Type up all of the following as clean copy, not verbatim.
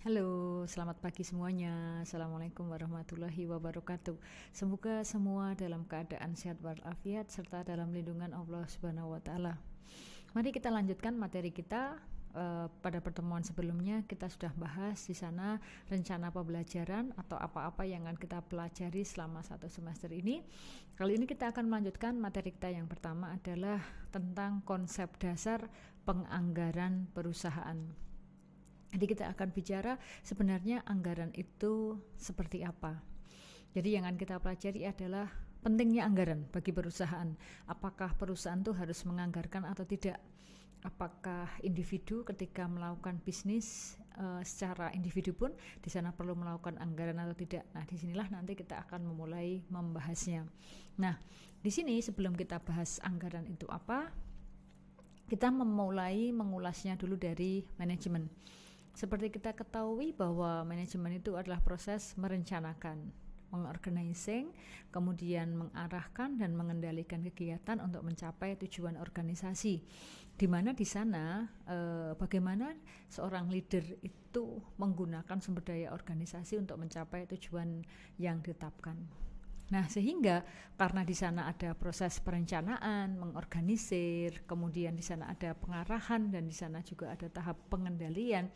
Halo, selamat pagi semuanya. Assalamualaikum warahmatullahi wabarakatuh. Semoga semua dalam keadaan sehat walafiat serta dalam lindungan Allah Subhanahu wa taala. Mari kita lanjutkan materi kita. Pada pertemuan sebelumnya kita sudah bahas di sana rencana pembelajaran atau apa-apa yang akan kita pelajari selama satu semester ini. Kali ini kita akan melanjutkan materi kita yang pertama adalah tentang konsep dasar penganggaran perusahaan. Jadi kita akan bicara sebenarnya anggaran itu seperti apa. Jadi yang akan kita pelajari adalah pentingnya anggaran bagi perusahaan. Apakah perusahaan itu harus menganggarkan atau tidak? Apakah individu ketika melakukan bisnis secara individu pun di sana perlu melakukan anggaran atau tidak? Nah, disinilah nanti kita akan memulai membahasnya. Nah, di sini sebelum kita bahas anggaran itu apa, kita memulai mengulasnya dulu dari manajemen. Seperti kita ketahui bahwa manajemen itu adalah proses merencanakan, mengorganising, kemudian mengarahkan dan mengendalikan kegiatan untuk mencapai tujuan organisasi. Di mana di sana bagaimana seorang leader itu menggunakan sumber daya organisasi untuk mencapai tujuan yang ditetapkan. Nah, sehingga karena di sana ada proses perencanaan, mengorganisir, kemudian di sana ada pengarahan dan di sana juga ada tahap pengendalian.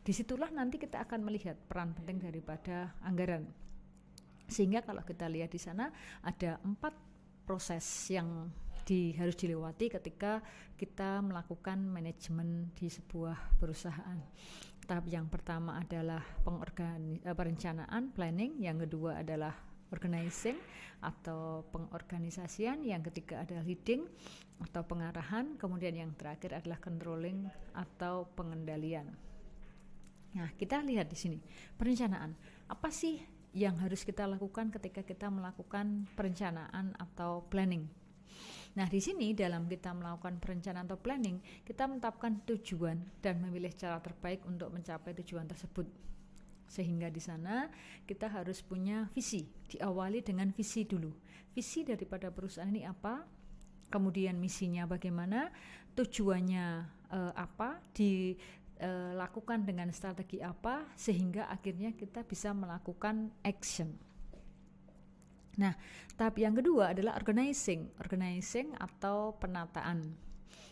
Disitulah nanti kita akan melihat peran penting daripada anggaran. Sehingga kalau kita lihat di sana ada 4 proses yang harus dilewati ketika kita melakukan manajemen di sebuah perusahaan. Tahap yang pertama adalah perencanaan, planning, yang kedua adalah organizing atau pengorganisasian, yang ketiga adalah leading atau pengarahan, kemudian yang terakhir adalah controlling atau pengendalian. Nah, kita lihat di sini perencanaan. Apa sih yang harus kita lakukan ketika kita melakukan perencanaan atau planning? Nah, di sini dalam kita melakukan perencanaan atau planning, kita menetapkan tujuan dan memilih cara terbaik untuk mencapai tujuan tersebut. Sehingga di sana kita harus punya visi. Diawali dengan visi dulu. Visi daripada perusahaan ini apa? Kemudian misinya bagaimana? Tujuannya apa? Dilakukan dengan strategi apa? Sehingga akhirnya kita bisa melakukan action. Nah, tahap yang kedua adalah organizing atau penataan.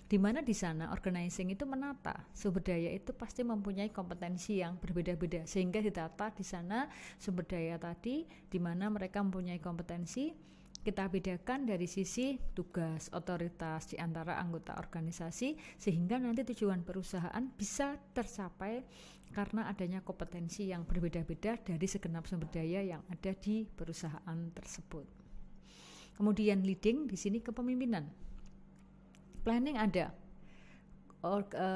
Di mana di sana organizing itu menata. Sumber daya itu pasti mempunyai kompetensi yang berbeda-beda, sehingga ditata di sana sumber daya tadi di mana mereka mempunyai kompetensi. Kita bedakan dari sisi tugas, otoritas di antara anggota organisasi, sehingga nanti tujuan perusahaan bisa tercapai karena adanya kompetensi yang berbeda-beda dari segenap sumber daya yang ada di perusahaan tersebut. Kemudian leading di sini kepemimpinan. Planning ada,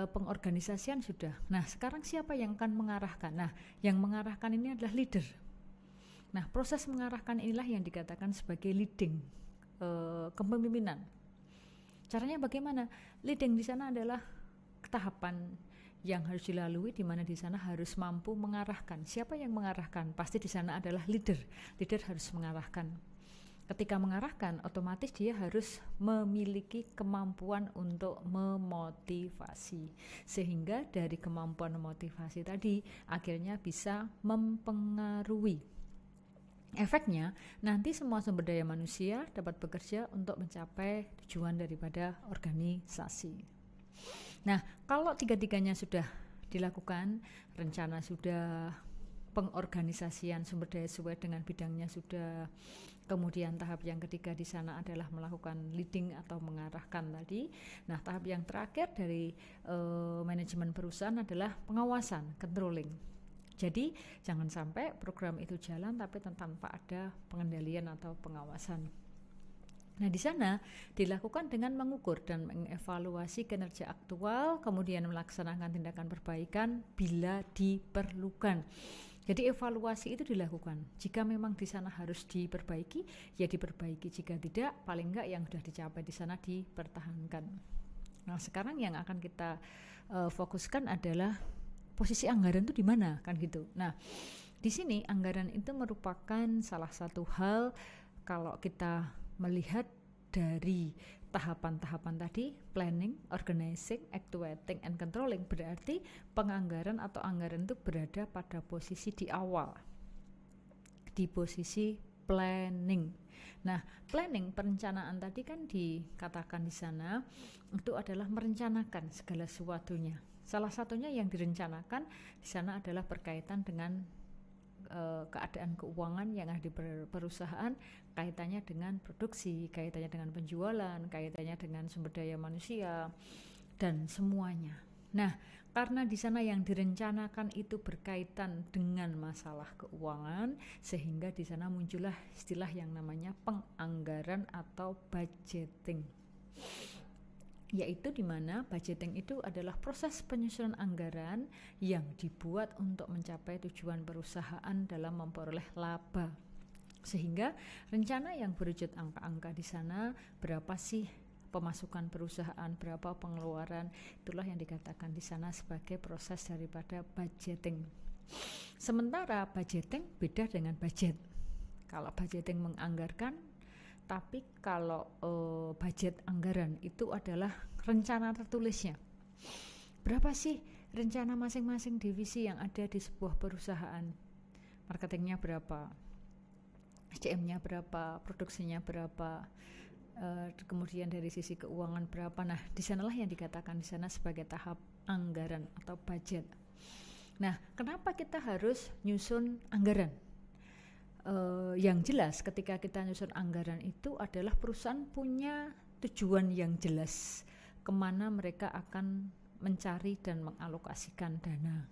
pengorganisasian sudah. Nah, sekarang siapa yang akan mengarahkan? Nah, yang mengarahkan ini adalah leader. Nah, proses mengarahkan inilah yang dikatakan sebagai leading, kepemimpinan. Caranya bagaimana? Leading di sana adalah tahapan yang harus dilalui, di mana di sana harus mampu mengarahkan. Siapa yang mengarahkan? Pasti di sana adalah leader. Leader harus mengarahkan. Ketika mengarahkan, otomatis dia harus memiliki kemampuan untuk memotivasi. Sehingga dari kemampuan memotivasi tadi akhirnya bisa mempengaruhi. Efeknya, nanti semua sumber daya manusia dapat bekerja untuk mencapai tujuan daripada organisasi. Nah, kalau tiga-tiganya sudah dilakukan, rencana sudah, pengorganisasian sumber daya sesuai dengan bidangnya sudah, kemudian tahap yang ketiga di sana adalah melakukan leading atau mengarahkan tadi. Nah, tahap yang terakhir dari manajemen perusahaan adalah pengawasan, controlling. Jadi jangan sampai program itu jalan tapi tanpa ada pengendalian atau pengawasan. Nah, di sana dilakukan dengan mengukur dan mengevaluasi kinerja aktual, kemudian melaksanakan tindakan perbaikan bila diperlukan. Jadi evaluasi itu dilakukan. Jika memang di sana harus diperbaiki, ya diperbaiki. Jika tidak, paling enggak yang sudah dicapai di sana dipertahankan. Nah, sekarang yang akan kita fokuskan adalah posisi anggaran itu di mana, kan gitu. Nah, di sini anggaran itu merupakan salah satu hal kalau kita melihat dari tahapan-tahapan tadi, planning, organizing, actuating, and controlling, berarti penganggaran atau anggaran itu berada pada posisi di awal, di posisi planning. Nah, planning, perencanaan tadi kan dikatakan di sana itu adalah merencanakan segala sesuatunya. Salah satunya yang direncanakan di sana adalah berkaitan dengan keadaan keuangan yang ada di perusahaan, kaitannya dengan produksi, kaitannya dengan penjualan, kaitannya dengan sumber daya manusia, dan semuanya. Nah, karena di sana yang direncanakan itu berkaitan dengan masalah keuangan, sehingga di sana muncullah istilah yang namanya penganggaran atau budgeting. Yaitu di mana budgeting itu adalah proses penyusunan anggaran yang dibuat untuk mencapai tujuan perusahaan dalam memperoleh laba. Sehingga rencana yang berwujud angka-angka di sana, berapa sih pemasukan perusahaan, berapa pengeluaran, itulah yang dikatakan di sana sebagai proses daripada budgeting. Sementara budgeting beda dengan budget. Kalau budgeting menganggarkan, tapi kalau budget anggaran itu adalah rencana tertulisnya. Berapa sih rencana masing-masing divisi yang ada di sebuah perusahaan? Marketingnya berapa? SDM-nya berapa? Produksinya berapa? Kemudian dari sisi keuangan berapa? Nah, di sanalah yang dikatakan di sana sebagai tahap anggaran atau budget. Nah, kenapa kita harus nyusun anggaran? Yang jelas ketika kita nyusun anggaran itu adalah perusahaan punya tujuan yang jelas kemana mereka akan mencari dan mengalokasikan dana.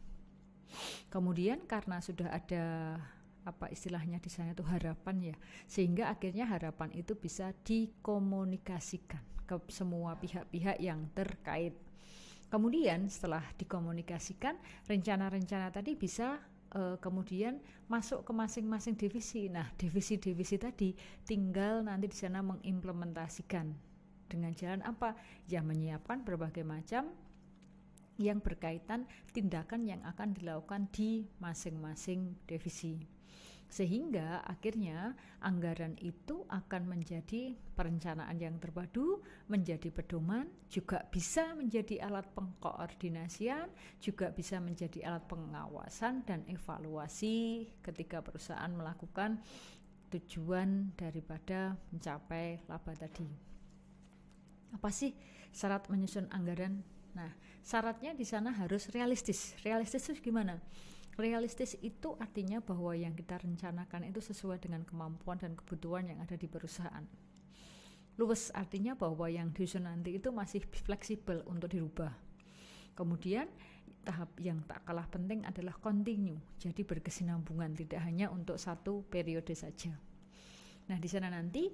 Kemudian karena sudah ada apa istilahnya di sana itu harapan ya, sehingga akhirnya harapan itu bisa dikomunikasikan ke semua pihak-pihak yang terkait. Kemudian setelah dikomunikasikan, rencana-rencana tadi bisa kemudian masuk ke masing-masing divisi. Nah, divisi-divisi tadi tinggal nanti di sana mengimplementasikan dengan jalan apa? Ya, menyiapkan berbagai macam yang berkaitan tindakan yang akan dilakukan di masing-masing divisi. Sehingga akhirnya anggaran itu akan menjadi perencanaan yang terpadu, menjadi pedoman, juga bisa menjadi alat pengkoordinasian, juga bisa menjadi alat pengawasan dan evaluasi ketika perusahaan melakukan tujuan daripada mencapai laba tadi. Apa sih syarat menyusun anggaran? Nah, syaratnya di sana harus realistis. Realistis itu gimana? Realistis itu artinya bahwa yang kita rencanakan itu sesuai dengan kemampuan dan kebutuhan yang ada di perusahaan. Luwes artinya bahwa yang disusun nanti itu masih fleksibel untuk dirubah. Kemudian tahap yang tak kalah penting adalah continue, jadi berkesinambungan, tidak hanya untuk satu periode saja. Nah, di sana nanti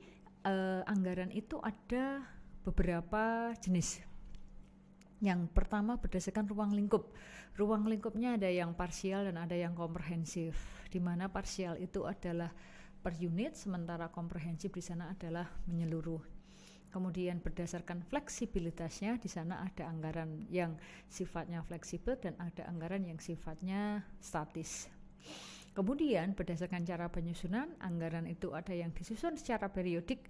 anggaran itu ada beberapa jenis. Yang pertama berdasarkan ruang lingkup. Ruang lingkupnya ada yang parsial dan ada yang komprehensif. Di mana parsial itu adalah per unit, sementara komprehensif di sana adalah menyeluruh. Kemudian berdasarkan fleksibilitasnya, di sana ada anggaran yang sifatnya fleksibel dan ada anggaran yang sifatnya statis. Kemudian berdasarkan cara penyusunan, anggaran itu ada yang disusun secara periodik,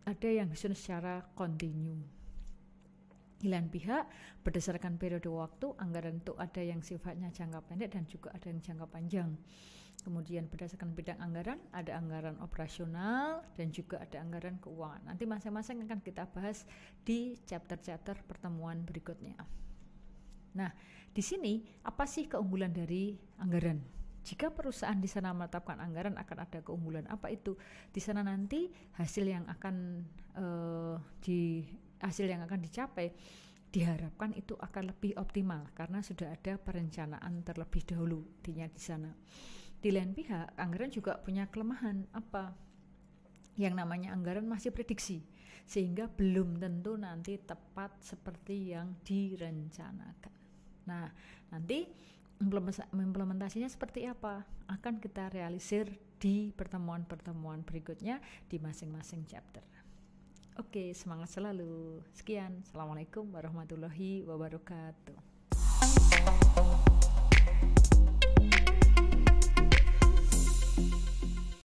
ada yang disusun secara kontinu. Di lain pihak, berdasarkan periode waktu, anggaran itu ada yang sifatnya jangka pendek dan juga ada yang jangka panjang. Kemudian berdasarkan bidang anggaran, ada anggaran operasional dan juga ada anggaran keuangan. Nanti masing-masing akan kita bahas di chapter-chapter pertemuan berikutnya. Nah, di sini apa sih keunggulan dari anggaran? Jika perusahaan di sana menetapkan anggaran, akan ada keunggulan apa itu? Di sana nanti hasil yang akan dicapai diharapkan itu akan lebih optimal karena sudah ada perencanaan terlebih dahulu di sana. Di lain pihak, anggaran juga punya kelemahan apa? Yang namanya anggaran masih prediksi, sehingga belum tentu nanti tepat seperti yang direncanakan. Nah, nanti implementasinya seperti apa? Akan kita realisir di pertemuan-pertemuan berikutnya di masing-masing chapter. Oke, semangat selalu. Sekian. Assalamualaikum warahmatullahi wabarakatuh.